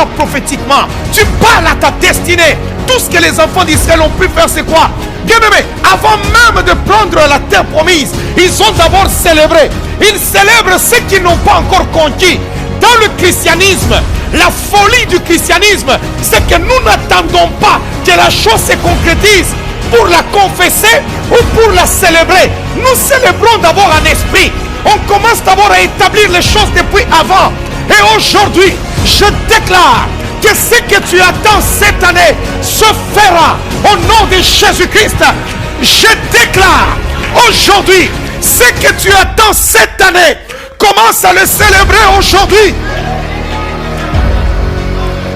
prophétiquement. Tu parles à ta destinée. Tout ce que les enfants d'Israël ont pu faire, c'est quoi? Bien aimé, avant même de prendre la terre promise, ils ont d'abord célébré. Ils célèbrent ce qu'ils n'ont pas encore conquis. Dans le christianisme, la folie du christianisme, c'est que nous n'attendons pas que la chose se concrétise pour la confesser ou pour la célébrer. Nous célébrons d'abord en esprit. On commence d'abord à établir les choses depuis avant. Et aujourd'hui, je déclare que ce que tu attends cette année se fera au nom de Jésus-Christ. Je déclare aujourd'hui, ce que tu attends cette année, commence à le célébrer aujourd'hui.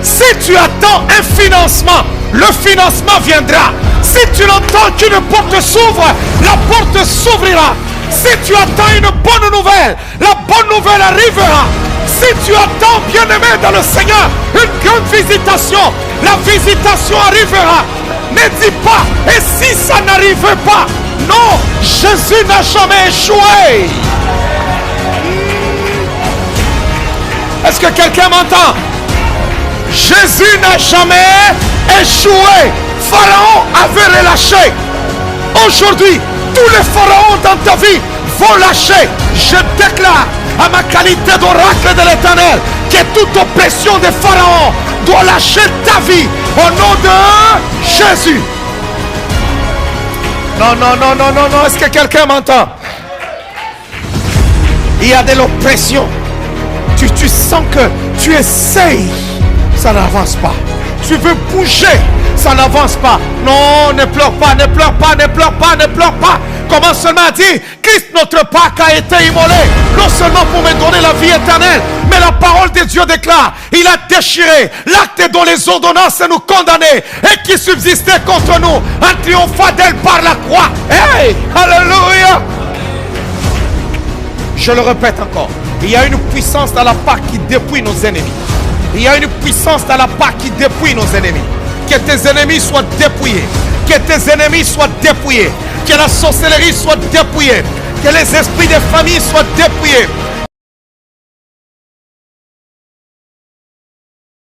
Si tu attends un financement, le financement viendra. Si tu entends qu'une porte s'ouvre, la porte s'ouvrira. Si tu attends une bonne nouvelle, la bonne nouvelle arrivera. Si tu attends, bien-aimé dans le Seigneur, une grande visitation, la visitation arrivera. Ne dis pas, et si ça n'arrivait pas? Non, Jésus n'a jamais échoué. Est-ce que quelqu'un m'entend? Jésus n'a jamais échoué. Pharaon avait relâché. Aujourd'hui, tous les pharaons dans ta vie vont lâcher. Je déclare à ma qualité d'oracle de l'Éternel que toute oppression des pharaons doit lâcher ta vie au nom de Jésus. Non, non, non, non, non, non. Est-ce que quelqu'un m'entend? Il y a de l'oppression. Tu sens que tu essayes, ça n'avance pas. Tu veux bouger, ça n'avance pas. Non, ne pleure pas, ne pleure pas, ne pleure pas, ne pleure pas. Commence seulement à dire, Christ notre Pâque a été immolé, non seulement pour me donner la vie éternelle, mais la parole de Dieu déclare, il a déchiré l'acte dont les ordonnances nous condamnaient et qui subsistait contre nous, en triomphant d'elle par la croix. Hey, alléluia. Je le répète encore, il y a une puissance dans la Pâque qui dépouille nos ennemis. Il y a une puissance dans la Pâque qui dépouille nos ennemis. Que tes ennemis soient dépouillés. Que tes ennemis soient dépouillés. Que la sorcellerie soit dépouillée. Que les esprits des familles soient dépouillés.